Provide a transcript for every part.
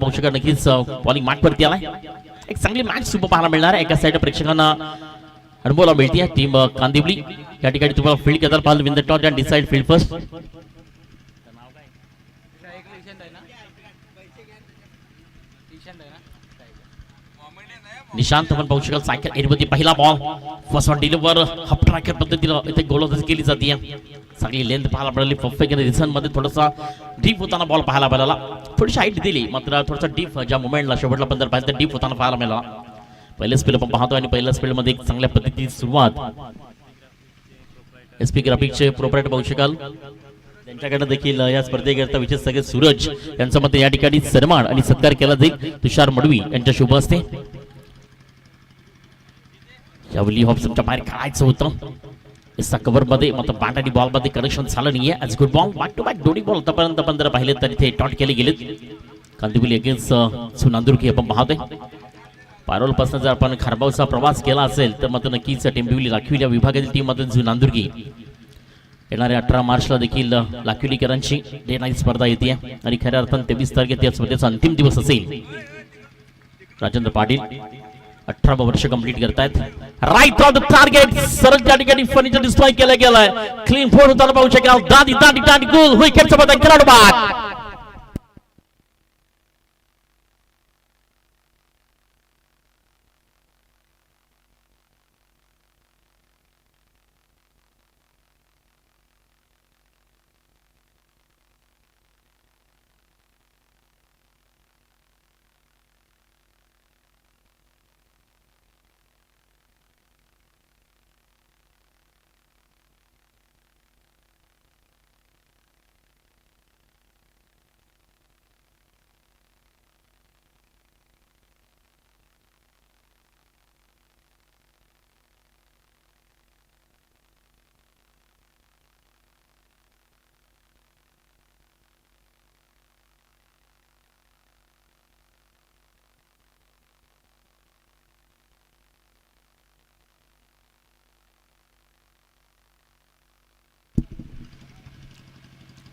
प्रेक्षकांना नक्कीच बॉलिंग मॅटवरती आलाय. एक चांगली मॅच सुपर पाहायला मिळणार आहे. एका साइड प्रेक्षकांना अनुभवाला मिळते. टीम कांदिवली या ठिकाणी तुम्हाला फील्ड करताना पाहायला win the toss and decide field first. Nishant आपण पाहू शकाल सायकल एडमध्ये पहिला बॉल फर्स्ट ऑन डिलिव्हर हप ट्रॅकर पद्धतीने इथे गोलंदाजी केली जाते. चांगली लेंथ पाहायला मिळाली. परफेक्ट रिझन मध्ये थोडासा डीप होताना बॉल पाहायला मिळाला. थोडीशी हाईट दिली मात्र थोडासा डीप ज्या मोमेंटला शेवटला पण जर पाहिजे डीप होताना पाहायला मिळाला. पहिल्या स्पेल आपण पाहतो आणि पहिल्या स्पेल मध्ये एक चांगल्या पद्धतीची सुरुवात. एसपी ग्राफिक्सचे प्रोपरायटर पाहू शकाल त्यांच्याकडे देखील या स्पर्धेकरता विशेष सगळे सूरज यांच्या मते या ठिकाणी सन्मान आणि सत्कार केला जाईल. तुषार मडवी यांच्या शुभ हस्ते. यावेळी हॉप्सनच्या बाहेर काढायचं होतं इसा कव्हर मध्ये मात्र बॅट आणि बॉल मध्ये कनेक्शन झालं नाहीये. As good ball back to back दोन्ही बॉल आतापर्यंत आपण जर पाहिले तर इथे टॉट केले गेलेत. कांदिवली अगेन्स्ट सुनांदुर्गी आपण पाहतोय. पारोल पासून जर आपण खारबावचा प्रवास केला असेल तर मात्र नक्कीच टेंबिवली लाखिवली या विभागातील टीम मध्ये सुनांदुर्गी येणाऱ्या 18 मार्चला देखील लाखिवलीकरांची डे नाईट स्पर्धा येते आणि खऱ्या अर्थाने 23 तारखेला या स्पर्धेचा अंतिम दिवस असेल. राजेंद्र पाटील 18 वर्ष कंप्लीट करतायत. राईट ऑन द टार्गेट सरळ त्या ठिकाणी फर्निचर डिस्प्ले केला गेलाय. क्लीन फोर होताना पाहू शकाल. दादी दादी दादी गोल विकेटचा बदल खेळाडू बाद.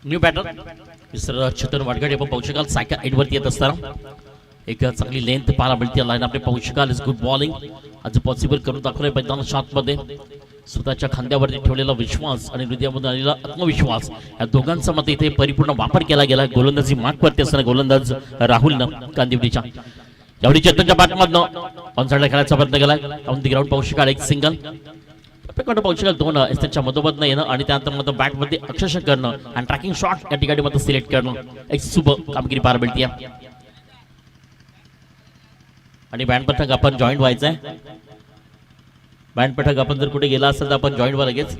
न्यू बॅटर मिस्टर चेतन वाडगडे आपण पाहू शकाल. सायकल 8 वरती येत असताना एक चांगली लेंथ पाहायला मिळते. लाईन आपले पाहू शकाल. इज गुड बॉलिंग आज पॉसिबल करून दाखवलंय मैदान शॉट मध्ये. स्वतःच्या खांद्यावरती ठेवलेला विश्वास आणि हृदयामध्ये आलेला आत्मविश्वास या दोघांचा मध्ये इथे परिपूर्ण वापर केला गेला. गोलंदाजी मार्कवरती असताना गोलंदाज राहुलनं कांदिवलीच्या यावेळी चेतनच्या बॅटमधनं ऑनसाइडला खेळायचा प्रयत्न केलाय. ऑन दी ग्राउंड पाहू शकाल एक सिंगल पाहू शकाल. 2 एसच्या मधोमधनं येणं आणि त्यानंतर मग बॅट मध्ये अक्षरशः करणं आणि ट्रॅकिंग शॉट या ठिकाणी मध्ये सिलेक्ट करणं एक शुभ कामगिरी पार पडते. आणि बँड पथक आपण जॉईंट व्हायचंय. बँड पथक आपण जर कुठे गेला असेल तर आपण जॉईंट व्हा लगेच.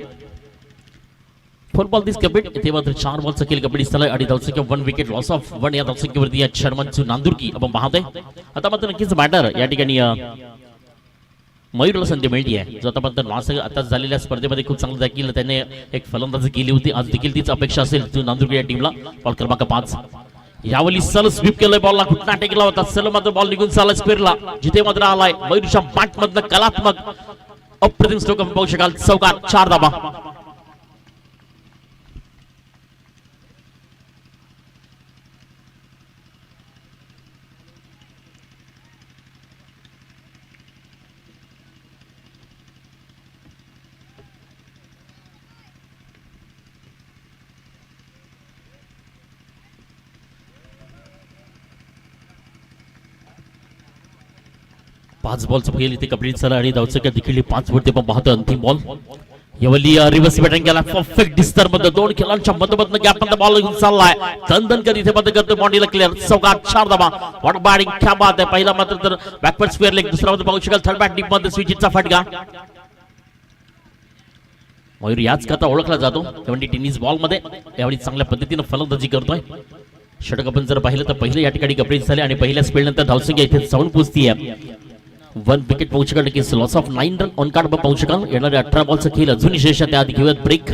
4 बॉल दिस कपीट इथे मात्र 4 बॉलचं केल कपीट दिसतंय आणि धावसंख्या 1 विकेट लॉस ऑफ 1 या धावसंख्येवरती या शर्मनची नांदुर्की आपण पाहतोय. आता मात्र नक्कीच बॅटर या ठिकाणी मयूरला संधी मिळते आहे. जो आतापर्यंत लॉस आता झालेल्या स्पर्धेमध्ये खूप चांगलं देखील त्याने एक फलंदाजी केली होती. आज देखील तीच अपेक्षा असेल नांदुर्गी या टीमला. बॉल क्रमांक 5 यावेळी सल स्वीप केलंय. बॉलला कुठला टेकला होता. सल मात्र बॉल निघून चालला स्क्वेअरला जिथे मात्र आलाय. मयूरच्या बॅट मधनं कलात्मक अप्रतिम स्ट्रोक पाहू शकाल. चौकार 4 धाबा. पाच बॉलचं खेळ इथे कंप्लीट झाला आणि धावसंख्या देखील 5 वरती आपण पाहतो. अंतिम बॉल यावेळी रिव्हर्स बॅटिंग केला. परफेक्ट डिस्टर मध्ये 2 खेळांच्या मधोमधनं गॅप मध्ये बॉल घेऊन चाललाय. दन कर इथे मध्ये करतो. बॉडीला क्लिअर. चौकार 4 धाबा. वॉट बॅटिंग क्या बात आहे. पहिला मात्र तर बॅकवर्ड स्क्वेअर लेग. दुसरा मध्ये पाहू शकाल थर्ड बॅट डीप मध्ये स्विचिंगचा फटका. मयूर याच करता ओळखला जातो. त्यामुळे टेनिस बॉल मध्ये यावेळी चांगल्या पद्धतीने फलंदाजी करतोय. षटक आपण जर पाहिलं तर पहिले या ठिकाणी कंप्लीट झाले आणि पहिल्या स्पेल नंतर धावसंख्या इथे जाऊन पोहोचतीये. 1 विकेट पाहू शकाल. की loss of 9 run on card पाहू शकाल. येणाऱ्या 18 बॉलचा खेळ अजूनही शेष आहे. त्याआधी घेऊयात ब्रेक.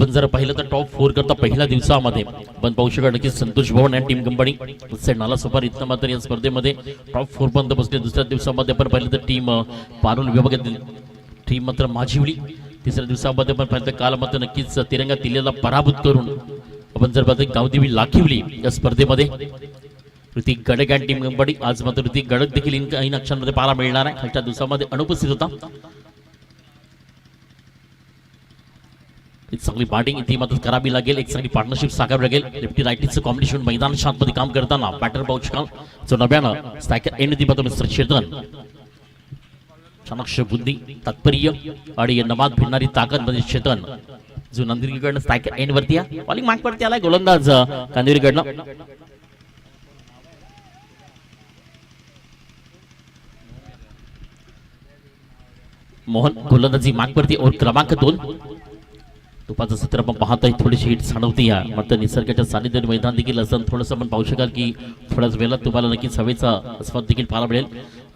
आपण जर पाहिलं तर टॉप 4 करता पहिल्या दिवसामध्ये आपण पाहू शकतो की संतोष भवन आणि टीम कंपनी सेट नाला सुपार इथं मात्र या स्पर्धेमध्ये टॉप 4 पर्यंत बसले. दुसऱ्या दिवसामध्ये आपण पाहिलं तर टीम पारोल विभागातील टीम मात्र माझिवली. तिसऱ्या दिवसामध्ये आपण पाहिलं काल मात्र नक्कीच तिरंगा तिल्ल्याला पराभूत करून आपण जर पाहिलं गावदेवी लाखिवली या स्पर्धेमध्ये ऋतिक गडक आणि टीम कंपनी. आज मात्र ऋतिक गडक देखील इन अक्षरांमध्ये पाहायला मिळणार आहे. खालच्या दिवसामध्ये अनुपस्थित होता. एक चांगली बॅटिंग इथे मात्र करावी लागेल. एक चांगली पार्टनरशिप साकारावी लागेल. लेफ्टी रायटीचं कॉम्बिनेशन मैदान शांतमध्ये काम करताना बॅटर पाहू शकाल जो नव्यानं स्ट्रायकर एंड ती मात्र मिस्टर चेतन चाणक्ष बुद्धी तात्पर्य आणि नमाज भिडणारी ताकद म्हणजे चेतन जो नंदिनीकडनं स्ट्रायकर एंड वरती बॉलिंग मार्क वरती आलाय गोलंदाज कांदिवलीकडनं. मोहन गोलंदाजी मार्क वरती और क्रमांक 2. तुपाचं सत्र आपण पाहतोय थोडीशी हिट जाणवती या मात्र निसर्गाच्या सानिध्यात मैदान देखील असं थोडंसं आपण पाहू शकाल की थोड्याच वेळात तुम्हाला नक्कीच हवेचा आस्वाद देखील पाहायला मिळेल.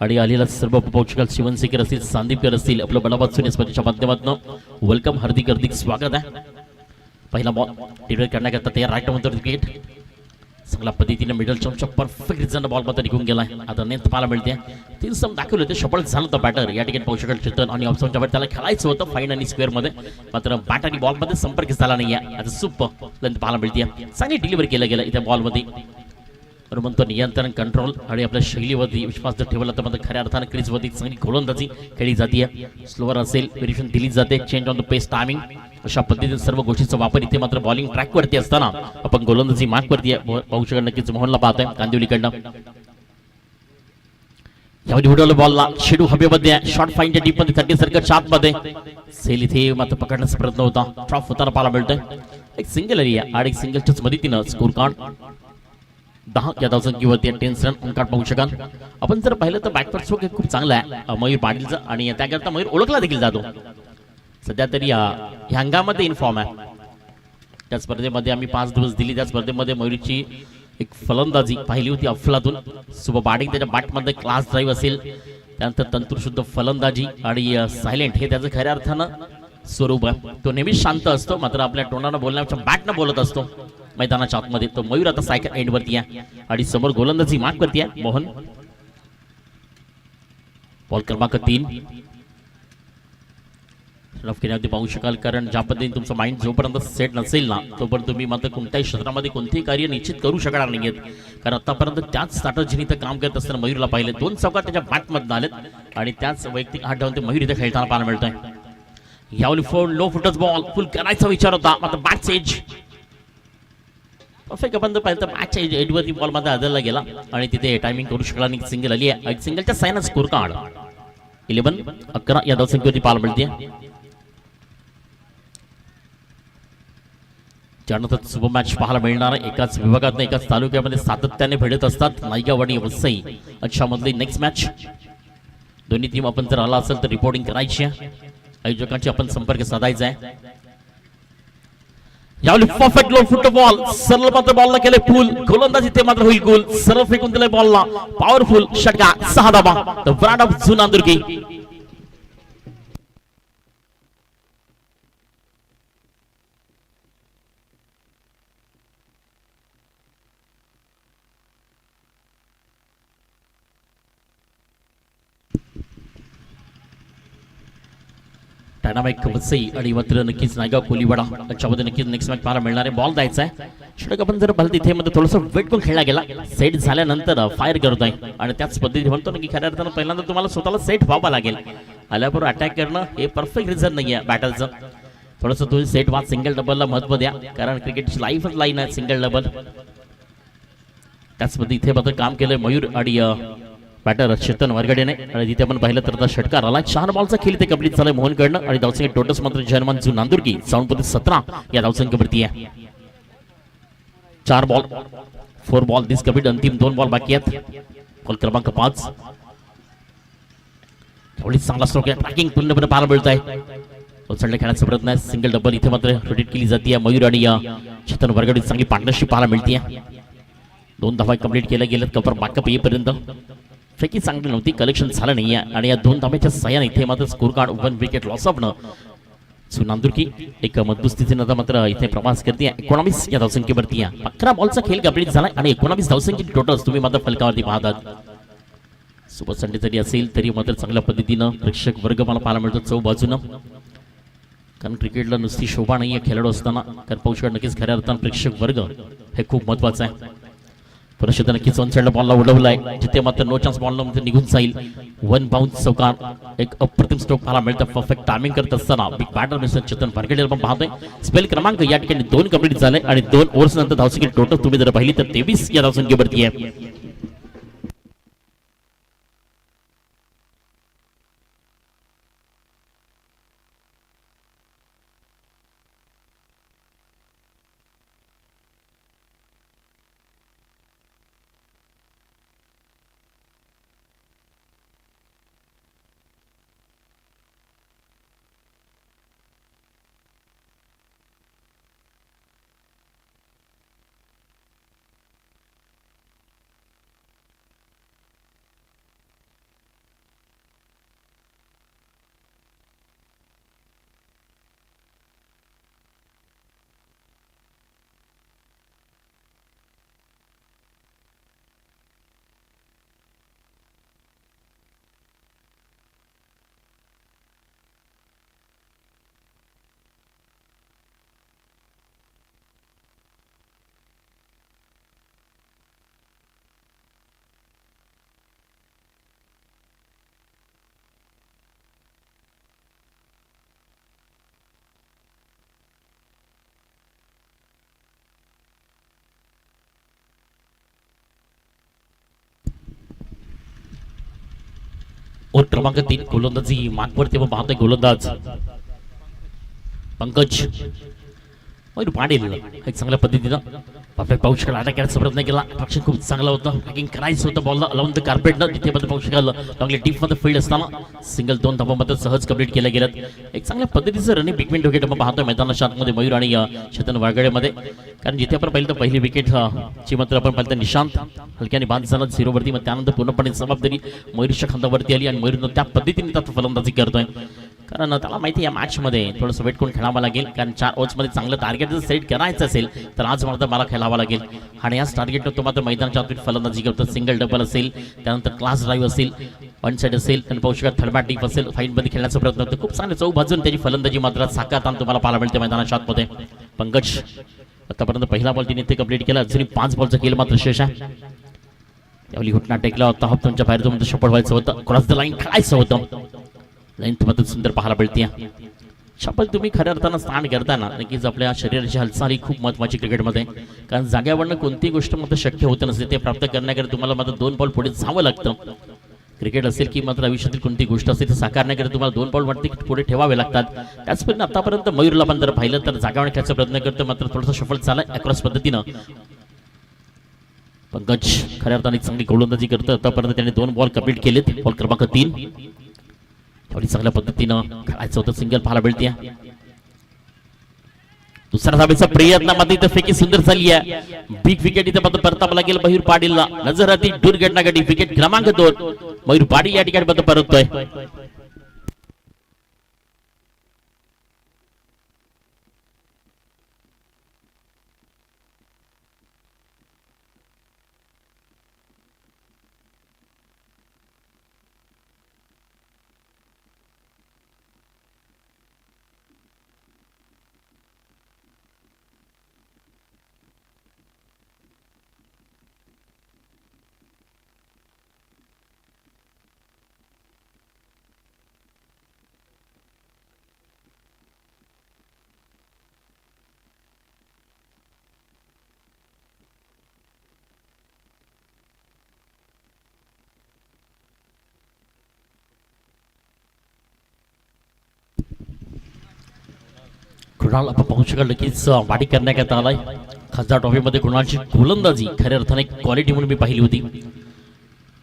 आणि आलेला सर्व पाहू शकाल शिवनसेकर असतील सांदीपकर असतील आपलं बलाबाद सुनी स्पर्धेच्या माध्यमातून वेलकम हार्दिक हार्दिक स्वागत आहे. पहिला बॉल डिलिव्हर करण्याकरता तयार राईट नंतर विकेट चांगल्या पद्धतीने मिडल चमच्या परफेक्ट रिझन बॉल मध्ये निघून गेलाय. आता नेत पाहायला मिळते 3 सम दाखवले होते सफळ झालं होतं बॅटर या ठिकाणी पाहू शकाल चेतन आणि ऑप्शनच्या वर त्याला खेळायचं होतं फाईन आणि स्क्वेअर मध्ये मात्र बॅट आणि बॉल मध्ये संपर्क झाला नाही. आता सुपर लेंथ पाहायला मिळते. चांगली डिलिव्हरी केलं गेलं इथे बॉल मध्ये म्हणतो नियंत्रण कंट्रोल आणि आपल्या शैलीवरती विश्वास जर ठेवला तर मात्र खऱ्या अर्थाने क्रीजवरती चांगली गोलंदाजी खेळली जाते. स्लोअर असेल व्हेरिएशन दिली जाते change on the pace timing अशा पद्धतीने सर्व गोष्टींचा वापर इथे मात्र बॉलिंग ट्रॅक वरती असताना आपण गोलंदाजी मार्क वरती पाहू शकतो. नक्कीच मोहनला पाहतोय कांदिवलीकडनं यामध्ये उडवलं बॉलला शेडू हवेमध्ये शॉर्ट फाईनच्या डीप मध्ये 30 सर्कलच्या आतमध्ये सेल इथे मात्र पकडण्याचा प्रयत्न होता. ट्रॉफ होताना पाहायला मिळतोय. एक सिंगल एरिया आणि एक सिंगलच्याच मदतीनं स्कोर कार्ड 10 या धावसंख्येवरती 10 रन अंकात पाहू शकाल. आपण जर पाहिलं तर बॅकवर्ड स्ट्रोक खूप चांगला आहे मयूर पाटीलचा आणि त्याकरता मयूर ओळखला देखील जातो. सध्या तरी ह्या अंगामध्ये इन्फॉर्म आहे. त्या स्पर्धेमध्ये आम्ही 5 दिवस दिली. त्या स्पर्धेमध्ये मयूरची एक फलंदाजी पाहिली होती अफलातून सुपर बॅटिंग त्याच्या बॅटमध्ये क्लास ड्राईव्ह असेल त्यानंतर तंत्रशुद्ध फलंदाजी आणि सायलेंट हे त्याचं खऱ्या अर्थानं स्वरूप आहे. तो नेहमीच शांत असतो मात्र आपल्या तोंडानं बोलण्याच्या बॅटनं बोलत असतो मैदानाच्या आतमध्ये. तो मयूर आता सायकल एंड वरती आहे आणि समोर गोलंदाजी मार्क वरती आहे मोहन. बॉल क्रमांक 3 खेळण्यावरती पाहू शकाल कारण ज्या पद्धतीने तुमचं माइंड जोपर्यंत सेट नसेल ना तोपर्यंत तुम्ही मात्र कोणत्याही क्षेत्रामध्ये कोणतेही कार्य निश्चित करू शकणार नाहीयेत. कारण आतापर्यंत त्याच स्ट्रॅटेजीने इथं काम करत असताना मयूरला पाहिले 2 चौकार त्याच्या बॅटमधून आलेत आणि त्याच वैयक्तिक आठ धावून ते मयूर इथे खेळताना पाहायला मिळतोय. यावली फोन लो फुटच बॉल फुल करायचा विचार होता मात्र बॅट एज परफेक्ट आपण पाहिलं तर मॅच एडवरती बॉल मध्ये आदळला गेला आणि तिथे टायमिंग करू शकला आणि सिंगल आली आहे. सिंगलच्या सायना स्कोर कार्ड 11 या धावसंख्येवरती पाहायला मिळते. त्यानंतर सुपर मॅच पाहायला मिळणार एकाच विभागात एकाच तालुक्यामध्ये सातत्याने भिडत असतात नायगाव आणि वसई. अच्छा मधली नेक्स्ट मॅच दोन्ही टीम आपण जर आला असेल तर रिपोर्टिंग करायची आहे. आयोजकांची आपण संपर्क साधायचा आहे. यावेळी परफेक्ट लो फुटबॉल सरळ मात्र बॉलला केले फुल गोलंदाजी ते मात्र होईल गोल. सरळ फेकून दिले बॉलला पॉवरफुल षटका 6 धावा. द ब्रँड ऑफ जुना दुर्गी. डायनामिक वसई आणि मात्र नक्कीच नायगाव कोलीवाडा याच्यामध्ये नक्कीच नेक्स्ट मॅच पाहायला मिळणार आहे. बॉल द्यायचा आहे षटक आपण जर पाहिलं तिथे मध्ये थोडंसं वेट करून खेळला गेला. सेट झाल्यानंतर फायर करतोय आणि त्याच पद्धतीने म्हणतो ना की खऱ्या अर्थानं पहिल्यांदा तुम्हाला स्वतःला सेट व्हावं लागेल. आल्याबरोबर अटॅक करणं हे परफेक्ट रिझन नाही आहे बॅटलचं. थोडंसं तुम्ही सेट व्हा सिंगल डबलला महत्व द्या कारण क्रिकेटची लाईफच लाईन आहे सिंगल डबल. त्याच पद्धतीने इथे मात्र काम केलंय मयूर आणि बॅटर चेतन वरगडेने आणि तिथे आपण पाहिलं तर आता षटकार आला. 4 बॉलचा खेळ ते कंप्लीट झालाय मोहनकडनं आणि धावसंख्या टोटस मात्र जर्मन जू नांदुर्गी 17 या धावसंख्येवरती आहे. 4 बॉल 4 बॉल दिस कंप्लीट. अंतिम 2 बॉल बाकी आहेत. बॉल क्रमांक 5 थोडी चांगला स्ट्रोक आहे. ट्रॅकिंग पूर्णपणे पाहायला मिळत आहे. उचलणे खेळण्याचा प्रयत्न आहे. सिंगल डबल इथे मात्र रोटेट केली जाते. मयूर आणि चेतन वरगडे चांगली पार्टनरशिप पाहायला मिळते. 2 धावा कंप्लीट केल्या गेल्यात कपर बॅकअप येईपर्यंत. फेकी चांगली नव्हती कलेक्शन झालं नाही आणि या 2 धाब्याच्या सहाय्याने इथे मात्र score card 1 wicket loss of न नांदुरकी एक मजबूत स्थितीनं मात्र इथे प्रवास करते 19 या धावसंख्येवरती 11 बॉलचा खेळ कंप्लीट झाला आणि 19 धावसंख्येची टोटल तुम्ही मात्र फलकावरती पाहतात. सुपर संडे जरी असेल तरी मात्र चांगल्या पद्धतीनं प्रेक्षक वर्ग मला पाहायला मिळतो चौ बाजूनं. कारण क्रिकेटला नुसती शोभा नाही आहे खेळाडू असताना, कारण पाऊसकडे नक्कीच खऱ्या अर्थानं प्रेक्षक वर्ग हे खूप महत्वाचं आहे. परिषद नक्कीच वन साइडला बॉलला उडवलाय जिथे मात्र नो चान्स बॉलला मध्ये निघून जाईल. वन बाउन्स चौकार एक अप्रतिम स्ट्रोक पाहायला मिळतं. परफेक्ट टायमिंग करत असताना बिग बॅटर मिस्टर चेतन भारगडे पण पाहतोय. स्पेल क्रमांक या ठिकाणी 2 कंप्लीट झाले आणि 2 ओव्हर्स नंतर धावसंख्या टोटल तुम्ही जर पाहिली तर 23 या धावसंख्येवरती आहे. और क्रमांक 3 गोलंदाजी मागवरती पण पाहतोय गोलंदाज पंकज मयूर पाटील एक चांगल्या पद्धतीनं परफेक्ट पाऊस खेळला अटॅक करायचा प्रयत्न केला. पक्ष खूप चांगला होता. हॅकिंग करायचं होतं बॉलला लावून द कार्पेटनं तिथे मध्ये पाऊस खेळला चांगले डीप मध्ये फील्ड असताना सिंगल 2 धावांमध्ये सहज कंप्लीट केल्या गेल्यात. एक चांगल्या पद्धतीचं रनिंग बिग विकेट आपण पाहतोय मैदानाच्या आतमध्ये मयूर आणि चेतन वाघेडेमध्ये. कारण जिथे आपण पाहिलं तर पहिली विकेट ची मात्र आपण पाहिलं तर निशांत हलक्याने बाद झाला 0 वरती. मग त्यानंतर पूर्णपणे जबाबदारी मयूरच्या खांद्यावरती आली आणि मयूरनं त्या पद्धतीने त्यात फलंदाजी करतोय. कारण त्याला माहिती या मॅच मध्ये थोडंसं वेट करून खेळावं लागेल. कारण 4 ओव्हर्समध्ये चांगलं टार्गेट जर सेट करायचं असेल तर आज मात्र मला खेळावं लागेल. आणि याच टार्गेटनं तो मात्र मैदानाच्या आतून फलंदाजी करतो. सिंगल डबल असेल, त्यानंतर क्लास ड्राईव्ह असेल, वन साइड असेल, आणि पाऊस थर्ड बॅट डीप असेल, फाईटमध्ये खेळण्याचा प्रयत्न करतो. खूप चांगले चौ बाजून त्याची फलंदाजी मात्र साकारताना तुम्हाला पाहायला मिळते मैदानाच्या आतमध्ये. पंकज आतापर्यंत पहिला बॉल तिने इथे कंप्लीट केला. अजूनही 5 बॉलचा खेळ मात्र शेष आहे. त्यावेळी घटना टेकला होता. हप तुमच्या बाहेर तुमचं सपोर्ट व्हायचं होतं, क्रॉस द लाईन खेळायचं होतं. लाईन तुम्हाला सुंदर पाहायला मिळते. शपथ तुम्ही खऱ्या अर्थानं स्थान करताना नक्कीच आपल्या शरीराची हालचाल ही खूप महत्त्वाची क्रिकेटमध्ये. कारण जाग्यावरनं कोणतीही गोष्ट मात्र शक्य होत नसते. ते प्राप्त करण्याकरिता तुम्हाला मात्र 2 बॉल पुढे जावं लागतं. क्रिकेट असेल की मात्र आयुष्यातील कोणती गोष्ट असेल ते साकारण्याकरिता तुम्हाला 2 बॉल वरती पुढे ठेवावे लागतात. त्याचप्रमाणे आतापर्यंत मयूरला पण जर पाहिलं तर जागावर खेळायचा प्रयत्न करतो, मात्र थोडासा सफल झाला अक्रॉस पद्धतीनं. पंकज खऱ्या अर्थाने चांगली गोलंदाजी करतो. आतापर्यंत त्याने 2 बॉल कंप्लीट केलेत. बॉल क्रमांक 3 एवढी चांगल्या पद्धतीनं खेळायचं होतं. सिंगल पाहायला मिळते. दुसऱ्या धावेचा प्रयत्नामध्ये इथं फेकी सुंदर झाली आहे. बिग विकेट इथं मात्र परतावा लागेल मयूर पाटीलला. नजराती दूर घटनाघटी विकेट क्रमांक 2 मयूर पाटील या ठिकाणी मात्र परततोय. कृणाल आपण पाहू शकाल नक्कीच वाढी करण्यात आलाय. खासदार ट्रॉफीमध्ये कृणालची गोलंदाजी खऱ्या अर्थाने क्वालिटी म्हणून मी पाहिली होती.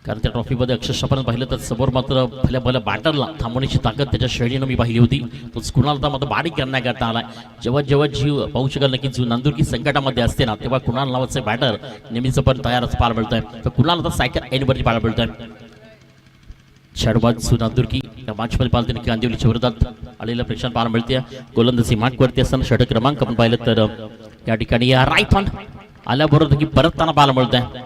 कारण त्या ट्रॉफीमध्ये अक्षरशः आपण पाहिलं तर समोर मात्र भल्या बॅटरला थांबवण्याची ताकद त्याच्या श्रेणीनं मी पाहिली होती. तोच कुणाल मात्र बाडी करण्याकरता आलाय. जेव्हा जीव पाहू शकाल नक्की जो नांदुरकी संकटामध्ये असते ना तेव्हा कुणाल नावाचे बॅटर नेहमीच पण तयारच पाहायला मिळतोय. तर कुणाल आता सायकल एंडवरती पाहायला मिळतोय. 4 बाद नांदुरकी या मॅचमध्ये पाहिलं की कांदिवलीच्या विरोधात आलेल्या प्रेक्षण पाहायला मिळते. गोलंदाजी मार्कवरती असताना षटक क्रमांक आपण पाहिलं तर या ठिकाणी राईट ऑन आल्याबरोबर की परतताना पाहायला मिळतंय.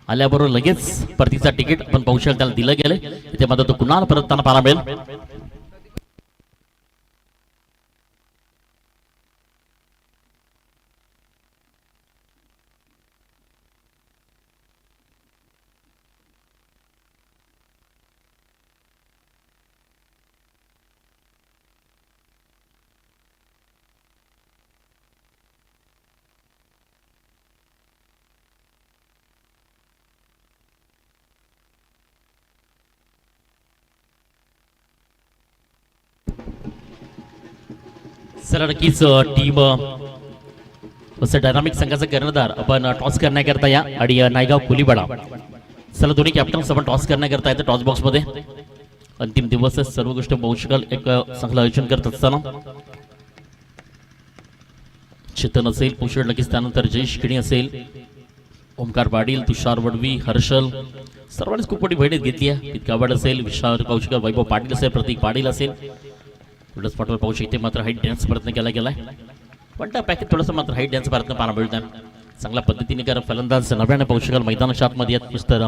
आल्याबरोबर लगेच परतीचा तिकीट आपण पाहू शकता त्याला दिलं गेलं. इथे मात्र तो कुणाला परतताना पाहायला मिळेल. चला नक्कीच टीम असं डायनामिक संघाचा कर्णधार आपण टॉस करण्याकरता या आणि नायगाव कोलीवाडा चला दोन्ही कॅप्टन्स आपण टॉस करण्याकरता येतं टॉस बॉक्स मध्ये. अंतिम दिवस सर्व गोष्ट पाहू शकाल एक चांगलं आयोजन करत असताना चेतन असेल पुष्कळ लगेच त्यानंतर जयेश किणी असेल ओमकार पाटील तुषार वडवी हर्षल सर्वांनीच खूप मोठी भेट घेतली आहे. गावड असेल विशाल कौशिक वैभव पाटील असेल प्रतीक पाटील असेल थोडंच स्पॉटवर पाहू शकते. मात्र हाईट डॅन्स प्रयत्न केला गेलाय पण त्या पॅकेट थोडंसं मात्र हाईट डॅन्स प्रयत्न पाहायला मिळतात. चांगल्या पद्धतीने कारण फलंदाज नव्याने पाहू शकाल मैदानाच्या आतमध्ये येत मिस्टर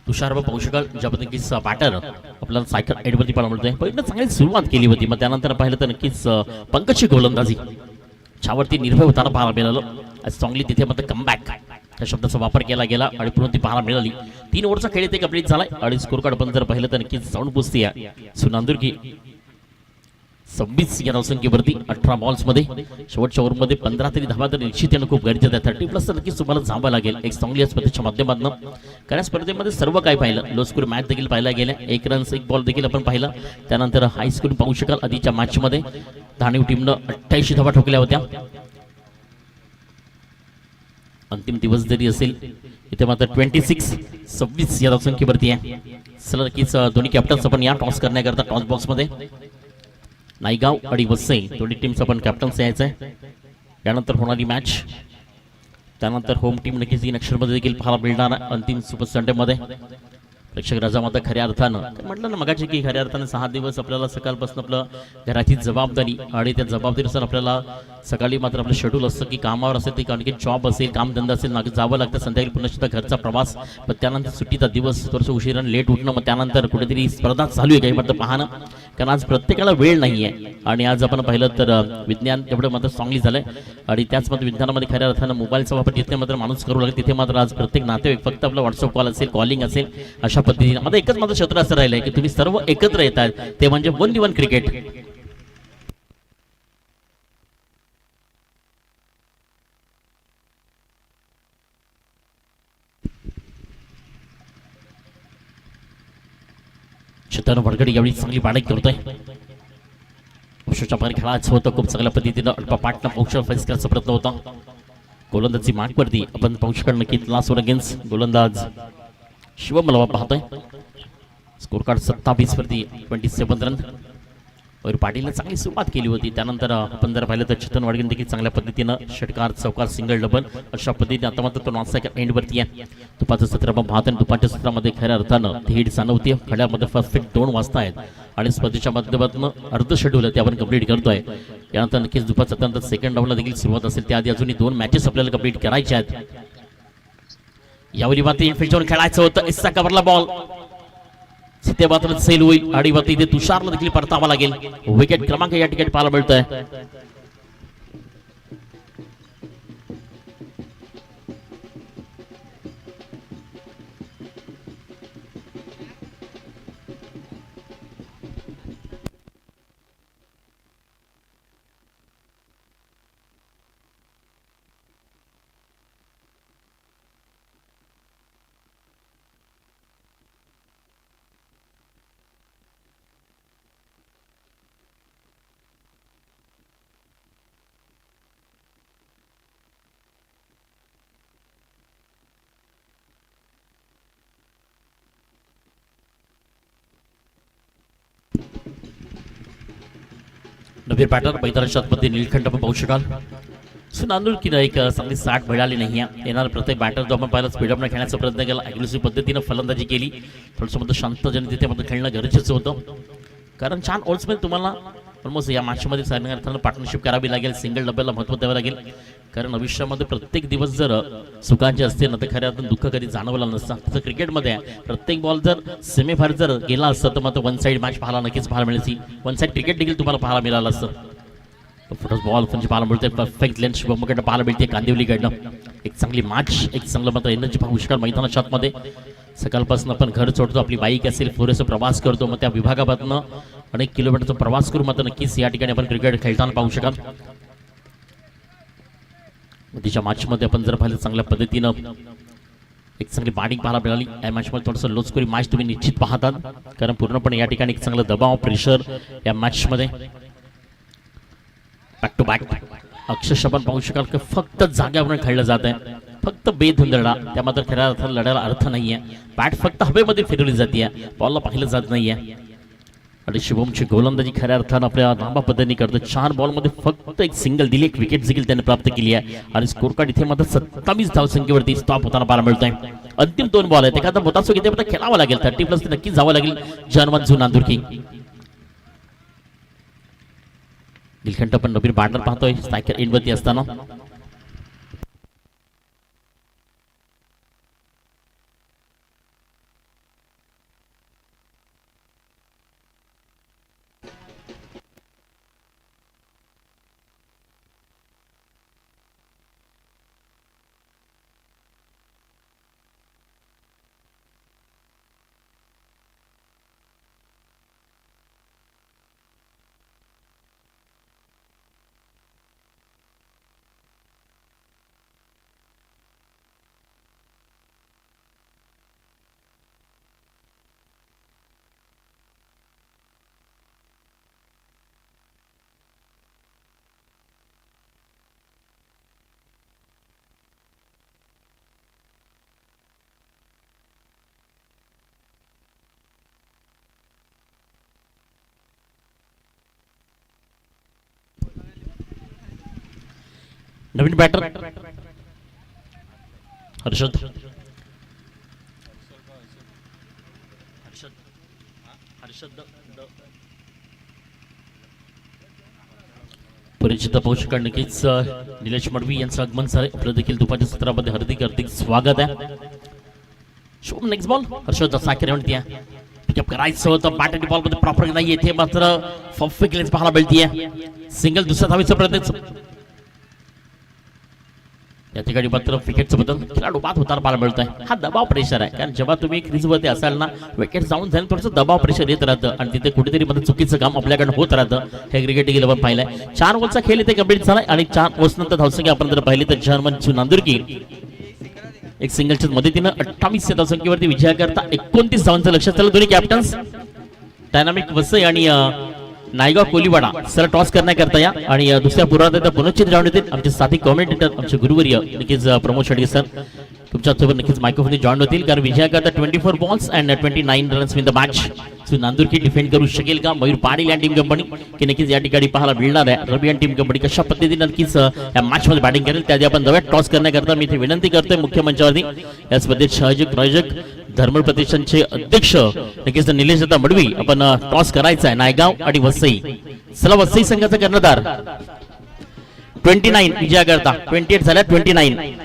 तुषार पाहू शकाल ज्या पद्धतीने बॅटर आपल्याला सायकल एडवरती पाहायला मिळतोय. पहिल्यांदा चांगली सुरुवात केली होती मग त्यानंतर पाहिलं तर नक्कीच पंकजची गोलंदाजी छावरती निर्भय होताना पाहायला मिळालं. चांगली तिथे मात्र कमबॅक त्या शब्दाचा वापर केला गेला आणि पुन्हा ती पाहायला मिळाली. 3 ओव्हरचा खेळ इथे कंप्लीट झालाय आणि स्कोर कार्ड पण जर पाहिलं तर नक्कीच जाऊन पुसती आहे. सुनांदुर्गी 26 या धावसंख्येवरती 18 बॉल्स मध्ये शेवटच्या ओव्हरमध्ये 15 तरी धावा तर निश्चित येणं खूप गरजेचं आहे. 30+ तर नक्कीच तुम्हाला जावं लागेल एक चांगली स्पर्धेच्या माध्यमातून. कारण स्पर्धेमध्ये सर्व काय पाहिलं लो स्कोर मॅच देखील पाहायला गेल्या 1 रन्स 1 बॉल देखील आपण पाहिला. त्यानंतर हाय स्कोर पाहू शकाल आधीच्या मॅच मध्ये धाणीव टीमनं 88 धावा ठोकल्या होत्या. अंतिम दिवस जरी असेल इथे मात्र 26 या धावसंख्येवरती आहे. चला नक्कीच दोन्ही कॅप्टन्स आपण या टॉस करण्याकरता टॉस बॉक्स मध्ये नायगाव आणि वसई दोन्ही टीम्स आपण कॅप्टन्स यायचं आहे. यानंतर होणारी मॅच त्यानंतर होम टीम नक्कीच 3 अक्षरमध्ये देखील पाहायला मिळणार अंतिम सुपर संडे मध्ये. प्रेक्षक राजा माता खऱ्या अर्थानं म्हटलं ना मगाशी की खऱ्या अर्थाने 6 दिवस आपल्याला सकाळपासून आपलं घराची जबाबदारी आणि त्या जबाबदारीनुसार आपल्याला सकाळी मात्र आपलं शेड्यूल असतं की कामावर असेल ते कारण की जॉब असेल कामधंदा असेल जावं लागतं संध्याकाळी पुन्हा सुद्धा घरचा प्रवास पण त्यानंतर सुट्टीचा दिवस थोडंसं उशिराने लेट उठणं मग त्यानंतर कुठेतरी स्पर्धा चालू आहे काही मात्र पाहणं कारण आज प्रत्येकाला वेळ नाही आहे. आणि आज आपण पाहिलं तर विज्ञान एवढं मात्र चांगली झालंय आणि त्याच मात्र विज्ञानामध्ये खऱ्या अर्थानं मोबाईलचा वापर जिथे मात्र माणूस करू लागेल तिथे मात्र आज प्रत्येक नातेवाईक फक्त आपला व्हॉट्सअप कॉल असेल कॉलिंग असेल अशा पद्धतीने आता एकच माझं क्षेत्र असं राहिलंय की तुम्ही सर्व एकत्र येतात ते म्हणजे 1v1 क्रिकेट. चेतन वडगडी यावेळी चांगली बाळग करतोय. अक्षरच्या बाहेर खेळायचं होतं खूप चांगल्या पद्धतीनं अल्पपाटनं पौषण फेस करायचा प्रयत्न होता. गोलंदाजी मार्कवरती आपण पाहू शकणार नक्की लास्ट ओव्हर अगेन्स्ट गोलंदाज शिवम मला पाहतोय. स्कोर कार्ड 27 वरती 27 रन. और पाटीलने चांगली सुरुवात केली होती त्यानंतर आपण जर पाहिलं तर चेतन वडगेने देखील चांगल्या पद्धतीनं षटकार चौकार सिंगल डबल अशा पद्धतीने आता मात्र तो नॉन सेकंड एंड वरती आहे. दुपारचं सत्र आपण पाहतो दुपारच्या सत्रामध्ये खऱ्या अर्थानं धीड जाणवते. खड्यामध्ये फर्स्ट 2 वाजता आहेत आणि स्पर्धेच्या माध्यमातून अर्ध शेड्यूल आहे ते आपण कंप्लीट करतोय. यानंतर नक्कीच दुपारच्या सत्रानंतर सेकंड राऊंडला देखील सुरुवात असेल त्याआधी अजूनही 2 मॅचेस आपल्याला कंप्लीट करायच्या आहेत. यावेळी मात्र इनफिल्ड जाऊन खेळायचं होतं इस्सा कव्हरला बॉल ते मात्र सेल होईल आणि मात्र इथे तुषारला देखील परतावा लागेल. विकेट क्रमांक या ठिकाणी पाहायला मिळतोय. नवीन पॅटर्न मैदानाच्या आतमध्ये निळखंड आपण पाहू शकाल. नांदूर की एक चांगली साठ मिळाली नाही आहे. येणार प्रत्येक बॅटर जो आपण पाहिला स्पीडअपने खेळण्याचा प्रयत्न केला, अग्रेसिव्ह पद्धतीनं फलंदाजी केली. थोडंसं मध्ये शांततेने तिथे मध्ये खेळणं गरजेचं होतं, कारण छान ओल्ड्समॅन तुम्हाला ऑलमोस्ट या मॅचमध्ये सारंगार्थानं पार्टनरशिप करावी लागेल, सिंगल डबलला महत्त्व द्यावं लागेल. कारण आयुष्यामध्ये प्रत्येक दिवस जर सुखांचे असते ना, तर खऱ्या अर्थानं दुःख कधी जाणवलं नसतं. तसं क्रिकेटमध्ये प्रत्येक बॉल जर सेमीफायनल जर गेला असतं तर मग वन साईड मॅच पाहायला नक्कीच पाहायला मिळायची, वन साईड क्रिकेट देखील तुम्हाला पाहायला मिळालं असतं. फुटबॉल बॉल म्हणजे पाहायला मिळते, परफेक्ट लेन्स शुभमकडनं पाहायला मिळते, कांदिवलीकडनं एक चांगली मॅच, एक चांगलं मात्र एनर्जी पाहू शकाल मैदानाच्या आतमध्ये. सकाळपासून आपण घर सोडतो, आपली बाईक असेल, पुरेसा प्रवास करतो, मग त्या विभागामधनं अनेक किलोमीटरचा प्रवास करून मात्र नक्कीच या ठिकाणी आपण क्रिकेट खेळताना पाहू शकाल. तिच्या मॅचमध्ये आपण जर पाहिलं चांगल्या पद्धतीनं एक चांगली बॅटिंग पाहायला मिळाली. या मॅचमध्ये थोडंसं लो स्कोरिंग मॅच तुम्ही निश्चित पाहतात, कारण पूर्णपणे या ठिकाणी एक चांगला दबाव प्रेशर या मॅचमध्ये बॅक टू बॅक अक्षरशः आपण पाहू शकाल की फक्त जाग्यावरून खेळलं जात आहे, फक्त बेधुंदळा. त्या मात्र खऱ्या अर्थानं लढायला अर्थ नाहीये. बॅट फक्त हवेमध्ये फिरवली जाते, बॉलला पाहिलं जात नाहीये. आणि शुभमची गोलंदाजी खऱ्या अर्थानं आपल्या लांबा पद्धतीने करतो. 4 बॉलमध्ये फक्त एक सिंगल दिली, एक विकेट देखील त्याने प्राप्त केली आहे. आणि स्कोर कार्ड इथे मात्र 27 धावसंख्येवरती स्टॉप होताना पाहायला मिळतोय. अंतिम 2 बॉल आहेत, एखादा मोठा इथे मात्र खेळावा लागेल, 30+ नक्कीच जावं लागेल. जनमंजू नांदुरकी दिलखंड पण नवीन बॅटर पाहतोय स्ट्रायकर एंडवरती असताना. नवीन बॅटर हर्षद परिचित पाहू शकाल नक्कीच निलेश मडवी यांचं आगमन झाले. आपलं देखील दुपारच्या सत्रामध्ये हार्दिक हार्दिक स्वागत आहे. शुभ नेक्स्ट बॉल हर्षद साखर म्हणते पिकअप करायचं होतं, बॅट बॉल मध्ये प्रॉपर नाही येथे मात्र परफेक्ट लेन्स पाहायला मिळतीये. सिंगल दुसऱ्या धावेचा प्रयत्न, या ठिकाणी मात्र विकेटचं बदल खेळाडू बाद होताना पाहायला मिळतोय. हा दबाव प्रेशर आहे, कारण जेव्हा तुम्ही क्रीजवरती असाल ना, विकेट जाऊन जाईल थोडंसं दबाव प्रेशर येत राहतं आणि तिथे कुठेतरी मध्ये चुकीचं काम आपल्याकडे होत राहतं. हे क्रिकेट गेलं आपण पाहिलंय. 4 ओव्हरचा खेळ इथे कंप्लीट झालाय आणि 4 ओव्हर्स नंतर धावसंख्या आपण जर पाहिली तर जनमंजू नांदुरकी एक सिंगलच्या मदतीनं 28 धावसंख्येवरती विजय करता 29 धावांचं लक्ष. चला दोन्ही कॅप्टन्स डायनामिक वसई आणि नायगाव कोलीवाडा सर टॉस करण्याकरता या आणि दुसऱ्या पुरात पुनश्चित राऊंड येतील. आमचे साथी कॉमेंटेटर आमचे गुरुवर्य नक्कीच प्रमोद शेडगे सर तुमच्यासोबत नक्कीच मायक्रोफोन जॉईन होतील, कारण विजयाकरता 24 balls and 29 runs win the match. So Nandurki defend करू शकेल का? मयूर पाटील या टीम कंपनी की नक्कीच या ठिकाणी पाहायला मिळणार आहे. रवी आणि टीम कंपनी कशा पद्धतीने नक्कीच या मॅच मध्ये बॅटिंग करेल त्याआधी आपण जाऊया टॉस करण्याकरता. मी इथे विनंती करतोय मुख्य मंचावरती या स्पर्धेत सहयोजक प्रायोजक धर्मळ प्रतिष्ठानचे अध्यक्ष नक्कीच निलेश दादा मडवी आपण टॉस करायचा आहे. नायगाव आणि वसई, चला वसई संघाचा कर्णधार 29 विजयाकरता 28 झाल्या 29.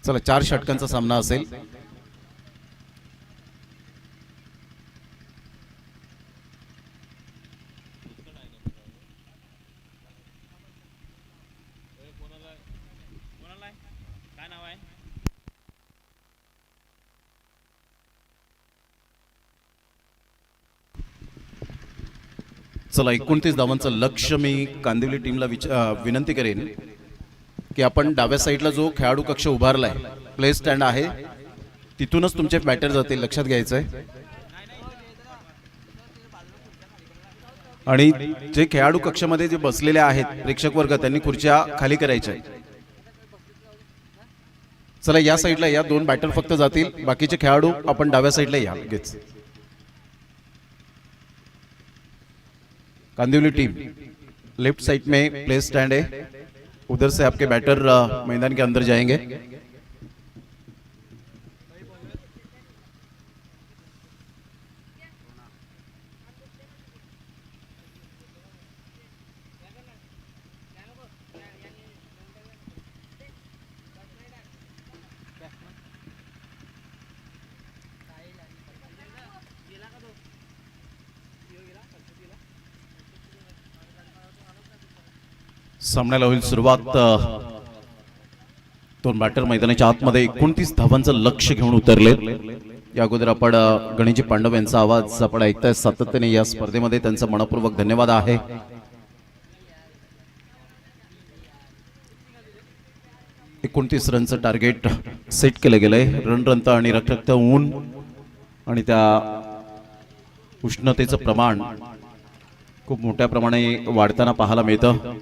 चला 4 षटकांचा सामना असेल. चला 29 धावांचं लक्ष्य मी कांदिवली टीमला विनंती करेन की आपण डाव्या साईडला जो खेळाडू कक्ष उभारलाय, प्ले स्टँड आहे, तिथूनच तुमचे बॅटर जातील, लक्षात घ्यायचंय. आणि जे खेळाडू कक्षामध्ये जे बसलेले आहेत प्रेक्षक वर्ग, त्यांनी खुर्च्या खाली करायच्या. चला या साईडला या, 2 बॅटर फक्त जातील, बाकीचे खेळाडू आपण डाव्या साईडला या. लगेच कांदिवली टीम लेफ्ट साइड में प्ले स्टैंड है, उधर से आपके बैटर मैदान के अंदर जाएंगे. सामन्याला होईल सुरुवात. 2 बॅटर मैदानाच्या आतमध्ये 29 धावांचं लक्ष्य घेऊन उतरले. या अगोदर आपण गणेशजी पांडव यांचा आवाज आपण ऐकताय सातत्याने या स्पर्धेमध्ये, त्यांचा मनपूर्वक धन्यवाद आहे. एकोणतीस रनचं टार्गेट सेट केलं गेलंय. रणरंत आणि रखरखत ऊन आणि त्या उष्णतेचं प्रमाण खूप मोठ्या प्रमाणे वाढताना पाहायला मिळतं.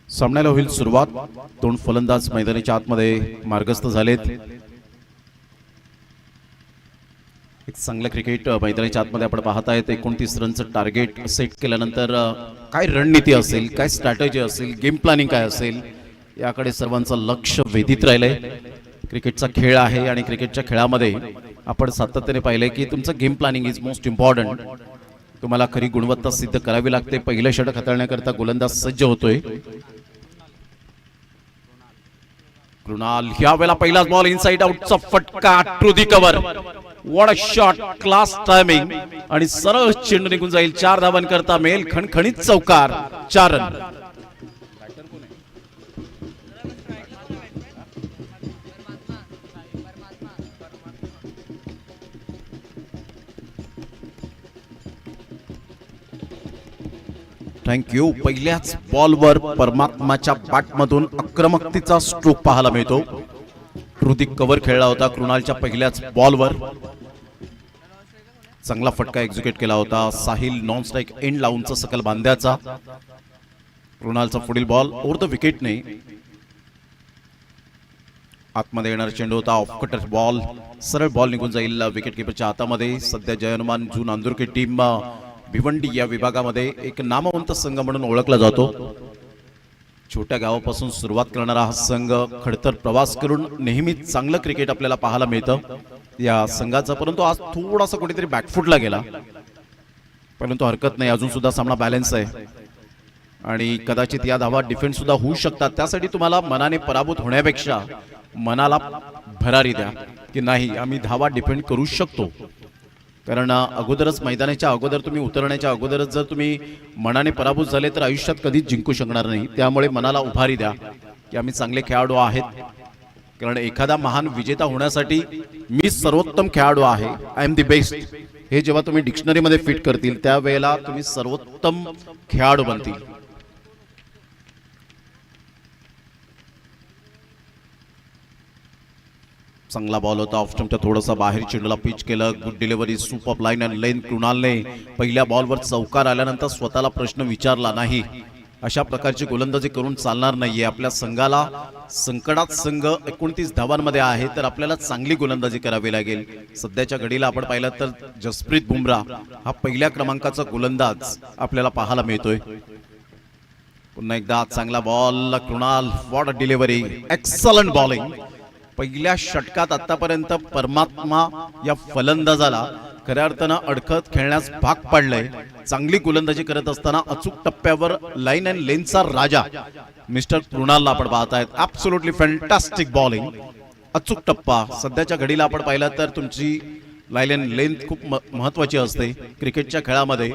सामन्याला होईल सुरुवात. 2 फलंदाज मैदानाच्या आतमध्ये मार्गस्थ झालेत. एक चांगलं क्रिकेट मैदानाच्या आतमध्ये आपण पाहत आहेत. 29 रनचं टार्गेट सेट केल्यानंतर काय रणनीती असेल, काय स्ट्रॅटेजी असेल, गेम प्लॅनिंग काय असेल, याकडे सर्वांचं लक्ष वेधित राहिलंय. क्रिकेटचा खेळ आहे आणि क्रिकेटच्या खेळामध्ये आपण सातत्याने पाहिलंय की तुमचं game planning is most important. तुम्हाला खरी गुणवत्ता सिद्ध करावी लागते. पहिलं षटक हाताळण्याकरता गोलंदाज सज्ज होतोय. कृणाल ह्या वेळेला पहिलाच बॉल इनसाइड आउटचा फटका, to the cover. What a shot, class timing आणि सरळ चेंडू निघून जाईल. 4 धावांकरता मेल खणखणीत चौकार, 4 रन. थँक्यू. पहिल्याच बॉलवर परमात्माच्या बॅटमधून आक्रमकतेचा स्ट्रोक पाहायला मिळतो. हृदिक कव्हर खेळला होता कृणालच्या पहिल्याच बॉलवर. चांगला फटका एक्झिक्यूट केला होता. साहिल नॉन स्ट्राइक एंड लावूनचा सकल बांध्याचा. कृणालचा पुढील बॉल ओव्हर द विकेटने आतमध्ये येणारा चेंडू होता. ऑफ कटर बॉल, सरळ बॉल निघून जाईल विकेट किपरच्या हातामध्ये. सध्या जय हनुमान जू नांदुरकी टीम भिवंडी या विभागामध्ये एक नामवंत संघ म्हणून ओळखला जातो. छोट्या गावापासून सुरुवात करणारा हा संघ खडतर प्रवास करून नेहमीच चांगलं क्रिकेट आपल्याला पाहायला मिळतं या संघाचा. परंतु आज थोडासा कुठेतरी बॅकफुटला गेला, परंतु हरकत नाही, अजून सुद्धा सामना बॅलन्स आहे आणि कदाचित या धावा डिफेंड सुद्धा होऊ शकतात. त्यासाठी तुम्हाला मनाने पराभूत होण्यापेक्षा मनाला भरारी द्या की नाही, आम्ही धावा डिफेंड करू शकतो. कारण अगोदरच मैदानाच्या अगोदर तुम्ही उतरण्याच्या अगोदरच जर तुम्ही मनाने पराभूत झाले तर आयुष्यात कधीच जिंकू शकणार नाही. त्यामुळे मनाला उभारी द्या की आम्ही चांगले खेळाडू आहेत. कारण एखादा महान विजेता होण्यासाठी मी सर्वोत्तम खेळाडू आहे, आय एम दी बेस्ट, हे जेव्हा तुम्ही डिक्शनरीमध्ये फिट करतील त्यावेळेला तुम्ही सर्वोत्तम खेळाडू बनतील. चांगला बॉल होता. ऑफ स्टंपच्या थोडासा बाहेर चेंडूला पिच केलं. Good delivery, super line and length. कृणालने पहिल्या बॉलवर चौकार आल्यानंतर स्वतःला प्रश्न विचारला नाही. अशा प्रकारची गोलंदाजी करून चालणार नाहीये. आपल्या संघाला संकटात संघ 29 धावांमध्ये आहे तर आपल्याला चांगली गोलंदाजी करावी लागेल. सध्याच्या घडीला आपण पाहिलं तर जसप्रीत बुमराह हा पहिल्या क्रमांकाचा गोलंदाज आपल्याला पाहायला मिळतोय. पुन्हा एकदा चांगला ball Krunal. What a delivery, excellent bowling. पहिल्या षटकात आतापर्यंत परमात्मा या फलंदाजाला खऱ्या अर्थानं अडखत खेळण्यास भाग पाडलंय. चांगली गोलंदाजी करत असताना अचूक टप्प्यावर लाईन अँड लेनचा राजा मिस्टर कृणालला आपण पाहतायत. ॲब्सोल्युटली फॅन्टास्टिक बॉलिंग, अचूक टप्पा. सध्याच्या घडीला आपण पाहिलं तर तुमची लाईन अँड लेंथ खूप महत्वाची असते क्रिकेटच्या खेळामध्ये.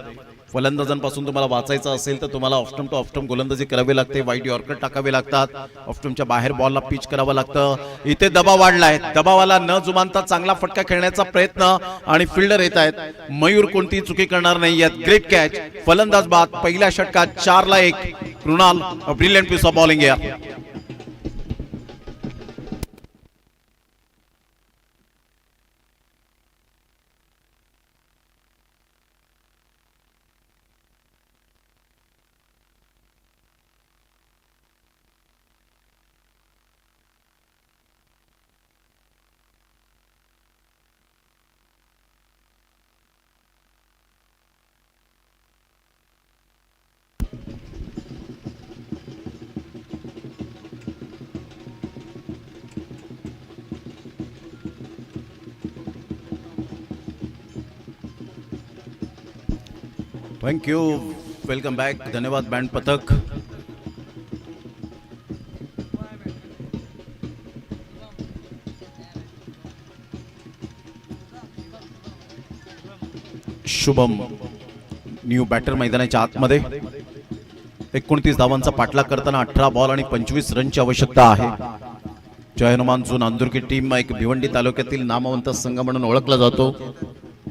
फलंदाजांपासून तुम्हाला वाचायचं असेल तर तुम्हाला ऑफस्टम टू ऑफस्टम गोलंदाजी करावी लागते, वाईड यॉर्कर टाकावे लागतात, ऑफस्टमच्या बाहेर बॉलला पिच करावं लागतं. इथे दबाव वाढलाय, दबावाला न जुमानता चांगला फटका खेळण्याचा प्रयत्न आणि फिल्डर येत आहेत. मयूर कोणती चुकी करणार नाही आहेत. ग्रेट कॅच, फलंदाज बाद. पहिल्या षटकात 4-1. Krunal brilliant piece of bowling या. Thank you, welcome back. धन्यवाद बँड पथक. शुभम न्यू बॅटर मैदानाच्या आतमध्ये. 29 धावांचा पाठलाग करताना 18 बॉल आणि 25 रनची आवश्यकता आहे. जय हनुमान जून अंदुरकी टीम एक भिवंडी तालुक्यातील नामवंत संघ म्हणून ओळखला जातो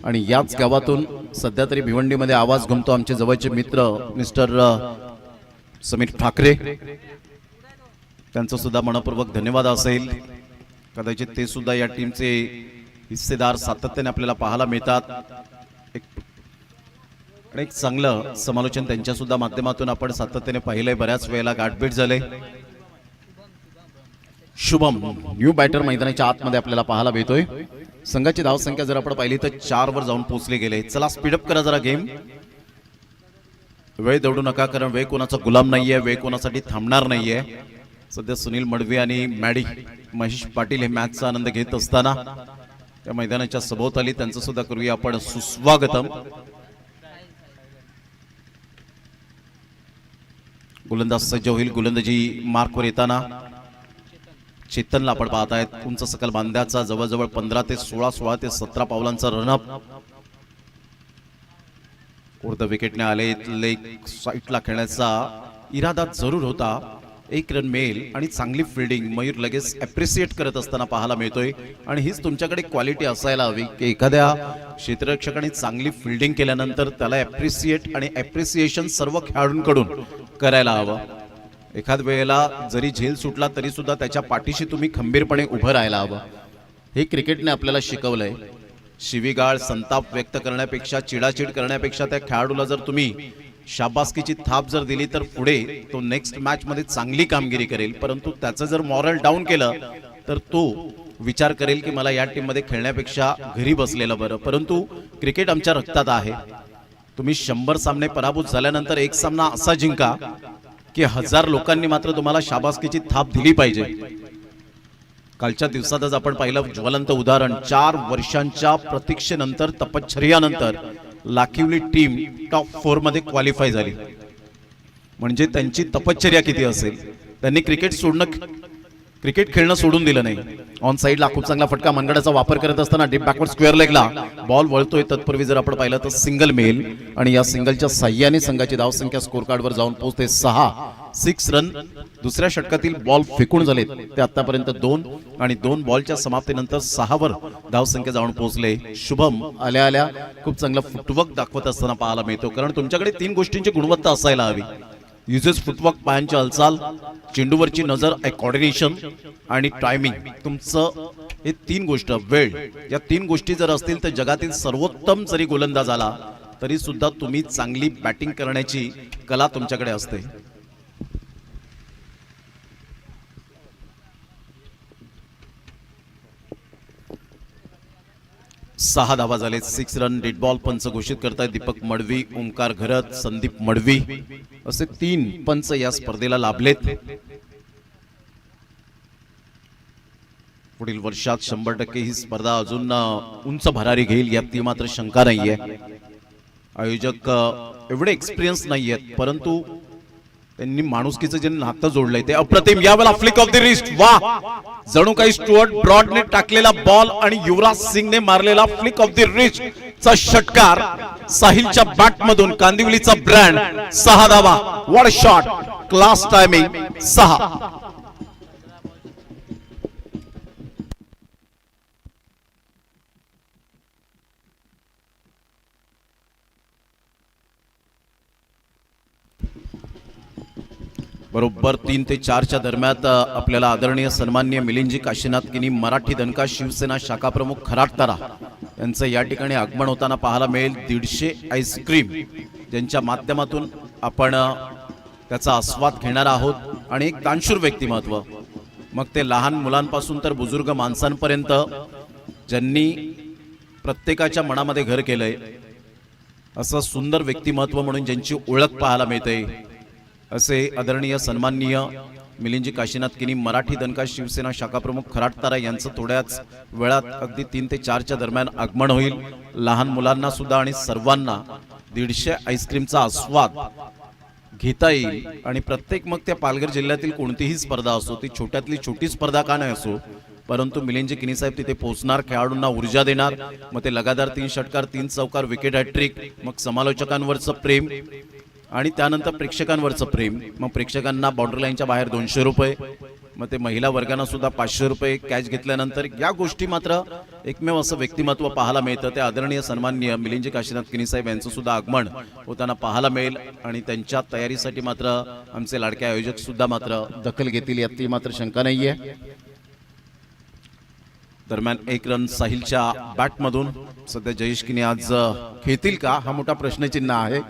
आणि याच गावातून सध्या तरी भिवंडीमध्ये आवाज घुमतो आमचे जवळचे मित्र मिस्टर समीर ठाकरे. त्यांचं सुद्धा मनपूर्वक धन्यवाद असेल. कदाचित ते सुद्धा या टीमचे हिस्सेदार सातत्याने आपल्याला पाहायला मिळतात. एक चांगलं समालोचन त्यांच्या सुद्धा माध्यमातून आपण सातत्याने पाहिलंय. बऱ्याच वेळेला गाठभेट झाले. शुभम न्यू बॅटर मैदानाच्या आतमध्ये आपल्याला पाहायला मिळतोय. संघाची धावसंख्या जर आपण पाहिली तर 4 वर जाऊन पोहोचले गेले. चला स्पीडअप करा जरा गेम. वेळ दौडू नका, कारण वेळ कोणाचा गुलाम नाहीये, वेळ कोणासाठी थांबणार नाहीये. सध्या सुनील मडवी आणि मॅडी महेश पाटील हे मॅचचा आनंद घेत असताना त्या मैदानाच्या सभोवताली त्यांचं सुद्धा करूया आपण सुस्वागतम. गोलंदाज सज्ज होईल. गोलंदाजी मार्कवर येताना चेतनला आपण पाहतायत. उंच सकल बांध्याचा जवळजवळ 15 ते 16 ते 17 पावलांचा रनअप. उर्ध विकेटने आले. लेग साईडला खेळण्याचा इरादा जरूर होता. 1 रन मिळेल आणि चांगली फिल्डिंग मयूर लगेच अप्रिशिएट करत असताना पाहायला मिळतोय. आणि हीच तुमच्याकडे क्वालिटी असायला हवी की एखाद्या क्षेत्ररक्षकाने चांगली फिल्डिंग केल्यानंतर त्याला अप्रिशिएट आणि अप्रिसिएशन सर्व खेळाडूंकडून करायला हवं. एखाद वेळेला जरी झेल सुटला तरी सुद्धा त्याच्या पाठीशी तुम्ही खंबीरपणे उभं राहायला हवं. हे क्रिकेटने आपल्याला शिकवलंय. शिवीगाळ संताप व्यक्त करण्यापेक्षा, चिडाचिड करण्यापेक्षा त्या खेळाडूला जर तुम्ही शाबासकीची थाप जर दिली तर पुढे तो नेक्स्ट मॅच मध्ये चांगली कामगिरी करेल. परंतु त्याचं जर मॉरल डाऊन केलं तर तो विचार करेल की मला या टीम मध्ये खेळण्यापेक्षा घरी बसलेलं बरं. परंतु क्रिकेट आमच्या रक्तात आहे. तुम्ही 100 सामने पराभूत झाल्यानंतर एक सामना असा जिंका की 1000 लोकांनी मात्र तुम्हाला शाबासकीची थाप दिली पाहिजे. कालच्या दिवसातच आपण पाहिलं ज्वलंत उदाहरण. 4 वर्षांच्या प्रतीक्षेनंतर, तपश्चर्यानंतर लाखिवली टीम टॉप 4 मध्ये क्वालिफाय झाली. म्हणजे त्यांची तपश्चर्या किती असेल. त्यांनी क्रिकेट खेळणं सोडून दिलं नाही. ऑन साईडला खूप चांगला फटका. मनगडाचा वापर करत असताना डीप बॅकवर्ड स्क्वेअर लेगला बॉल वळतोय. तत्पूर्वी जर आपण पाहिलं तर सिंगल मिळेल आणि या सिंगलच्या साह्याने संघाची धावसंख्या स्कोर कार्डवर जाऊन पोहोचते 6 रन. दुसऱ्या षटकातील बॉल फेकून झालेत ते आतापर्यंत 2 आणि 2 बॉलच्या समाप्तीनंतर 6 वर धावसंख्या जाऊन पोहोचले. शुभम आल्या आल्या खूप चांगला फुटवर्क दाखवत असताना पाहायला मिळतो. कारण तुमच्याकडे 3 गोष्टींची गुणवत्ता असायला हवी. युजेस फुटवर्क, पायांची हालचाल, चेंडूवरची नजर, कोऑर्डिनेशन आणि टायमिंग. तुमचं हे 3 गोष्ट, वेळ, या 3 गोष्टी जर असतील तर जगातील सर्वोत्तम जरी गोलंदाज आला तरी सुद्धा तुम्ही चांगली बॅटिंग करण्याची कला तुमच्याकडे असते. सहा धावा झाले. 6 रन. डेड बॉल पंच घोषित करतायत दीपक मडवी, ओंकार घरत, संदीप मडवी असे 3 पंच या स्पर्धेला लाभलेत. पुढील वर्षात 100% ही स्पर्धा अजून उंच भरारी घेईल यात ती मात्र शंका नाहीये. आयोजक एवढे एक्सपिरियन्स नाहीयेत परंतु त्यांनी माणुसकीचं जे नातं जोडलंय ते अप्रतिम. यावेळेला फ्लिक ऑफ द रिस्ट, वा जणू काही स्टुअर्ट ब्रॉडने टाकलेला बॉल आणि युवराज सिंगने मारलेला फ्लिक ऑफ द रिस्ट चा षटकार साहिलच्या बॅट मधून कांदिवलीचा ब्रँड 6 धावा. What a shot, class timing 6. बरोबर 3 ते 4 दरम्यान आपल्याला आदरणीय सन्माननीय मिलिंदजी काशीनाथकिनी मराठी दणका शिवसेना शाखा प्रमुख खराटतारा यांचं या ठिकाणी आगमन होताना पाहायला मिळेल. 150 आईस्क्रीम ज्यांच्या माध्यमातून आपण त्याचा आस्वाद घेणार आहोत आणि एक दानशूर व्यक्तिमत्व, मग ते लहान मुलांपासून तर बुजुर्ग माणसांपर्यंत ज्यांनी प्रत्येकाच्या मनामध्ये घर केलंय असं सुंदर व्यक्तिमत्व म्हणून ज्यांची ओळख पाहायला मिळते असे आदरणीय सन्माननीय मिलिंदजी काशीनाथकिनी मराठी दणका शिवसेना शाखा प्रमुख खराटतारा यांचं थोड्याच वेळात अगदी 3 ते 4 दरम्यान आगमन होईल. लहान मुलांना सुद्धा आणि सर्वांना 150 आईस्क्रीमचा आस्वाद घेता येईल आणि प्रत्येक मग त्या पालघर जिल्ह्यातील कोणतीही स्पर्धा असो, ती छोट्यातली छोटी स्पर्धा का नाही असो, परंतु मिलिंदजी किनी साहेब तिथे पोहोचणार, खेळाडूंना ऊर्जा देणार, मग ते लगातार 3 षटकार 3 चौकार विकेट हॅट्रिक, मग समालोचकांवरचं प्रेम आणि त्यानंतर प्रेक्षकांवरचं प्रेम. मग प्रेक्षकांना बाउंड्री लाईनच्या बाहेर 200 रुपये, मग ते महिला वर्गांना सुद्धा 500 रुपये कॅश घेतल्यानंतर या गोष्टी मात्र एकमेव असं व्यक्तिमत्व पाहायला मिळतं. ते आदरणीय सन्माननीय मिलिंदजी काशीनाथकिनी साहेब यांचं सुद्धा आगमन होताना पाहायला मिळेल आणि त्यांच्या तयारीसाठी मात्र आमचे लाडके आयोजक सुद्धा मात्र दखल घेतील यात ती मात्र शंका नाहीये. दरम्यान 1 रन साहिलच्या बॅटमधून. सध्या जयेश किनी आज खेळतील का हा मोठा प्रश्नचिन्ह आहे.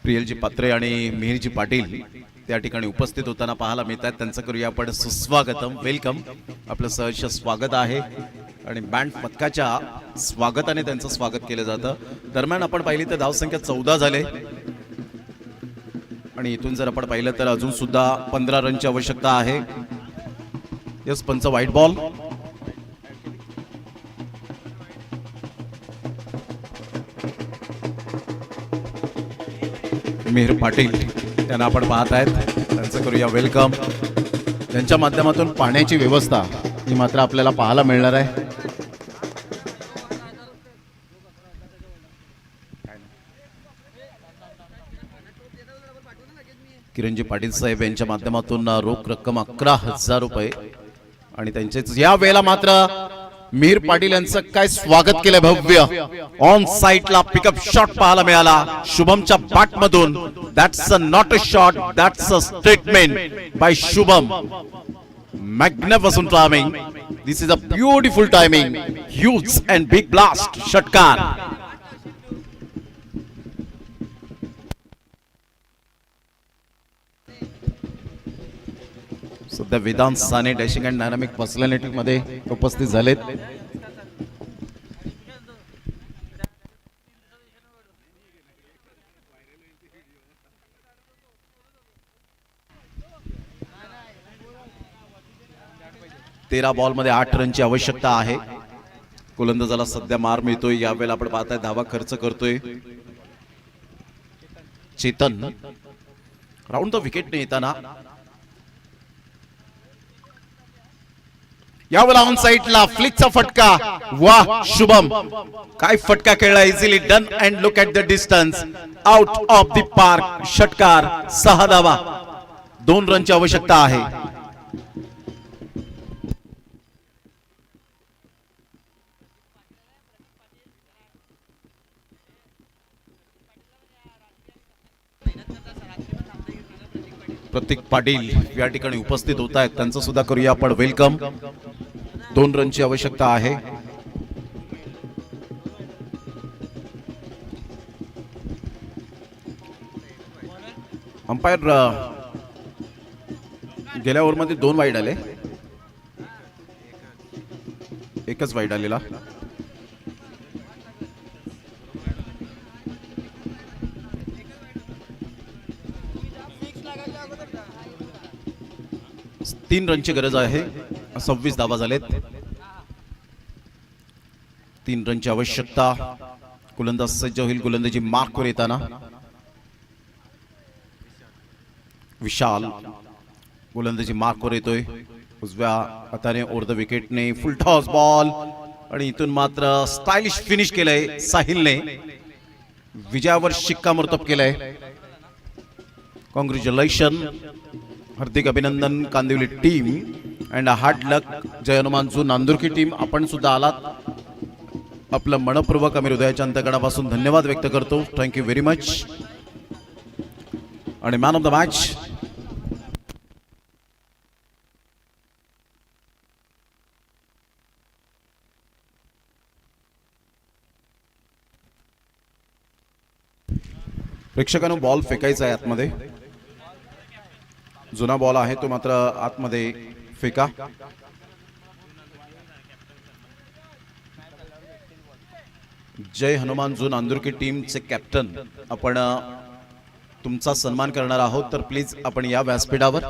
प्रियलजी पात्रे आणि मिहिरजी पाटील त्या ठिकाणी उपस्थित होताना पाहायला मिळतात. त्यांचं करूया आपण सुस्वागतम, वेलकम, आपलं सहर्ष स्वागत आहे आणि बँड पथकाच्या स्वागताने त्यांचं स्वागत केलं जातं. दरम्यान आपण पाहिली तर धावसंख्या 14 झाले आणि इथून जर आपण पाहिलं तर अजून सुद्धा 15 रनची आवश्यकता आहे. यस, पंच व्हाईट बॉल. मिहिर पाटील त्यांना आपण पाहत आहेत, त्यांचं करूया वेलकम. त्यांच्या माध्यमातून पाण्याची व्यवस्था ही मात्र आपल्याला पाहायला मिळणार आहे. किरणजी पाटील साहेब यांच्या माध्यमातून रोख रक्कम 11,000 रुपये आणि त्यांचेच या वेळेला मात्र मिहिर पाटील यांचं काय स्वागत केलंय भव्य. ऑन साइडला पिकअप शॉट पाहायला मिळाला शुभमच्या बॅट मधून. That's not a shot, that's a statement by Shubham. Magnificent timing, this is a beautiful timing, huge and big blast षटकार. सध्या Vedant Sane dashing and dynamic personality मध्ये उपस्थित झालेत. तेरा बॉल मध्ये 8 रनची आवश्यकता आहे. गोलंदाजाला सध्या मार मिळतोय. यावेळेला आपण पाहताय धावा खर्च करतोय चेतन. राऊंड द विकेट येताना यावेळेला ऑन साइडला फ्लिकचा फटका. वाह शुभम, काय फटका खेळला. Easily done and look at the distance, out of the park. षटकार, 6 धावा, 2 रनची आवश्यकता आहे. प्रतीक पाटील या ठिकाणी उपस्थित होत आहेत, त्यांचं सुद्धा करूया आपण वेलकम. 2 रनची आवश्यकता आहे. अंपायर गेल्या ओव्हरमध्ये 2 वाईड आले, एकच वाईड आलेला. तीन रनची गरज आहे. 26 धावा झालेत. 3 रनची आवश्यकता. गोलंदाज सज्ज होईल गोलंदाजी मार्कवर येताना. विशाल गोलंदाजी मार्कवर येतोय उजव्या हाताने ओव्हर द विकेटने. फुल टॉस बॉल आणि इथून मात्र स्टायलिश फिनिश केलंय साहिलने. विजयावर शिक्कामोर्तब केलंय. कॉंग्रॅच्युलेशन, हार्दिक अभिनंदन Kandivali team and hard luck Jai Hanuman जू नांदुरकी टीम. आपण सुद्धा आलात, आपलं मनपूर्वक आम्ही हृदयाच्या अंतकणापासून धन्यवाद व्यक्त करतो. Thank you very much. आणि मॅन ऑफ द मॅच प्रेक्षकांनो बॉल फेकायचा आहे आतमध्ये. जुना बॉल आहे तो मात्र आतमध्ये फेका. जय हनुमान जू नांदुरकी टीमचे कॅप्टन आपण तुमचा सन्मान करणार आहोत, तर प्लीज आपण या व्यासपीठावर.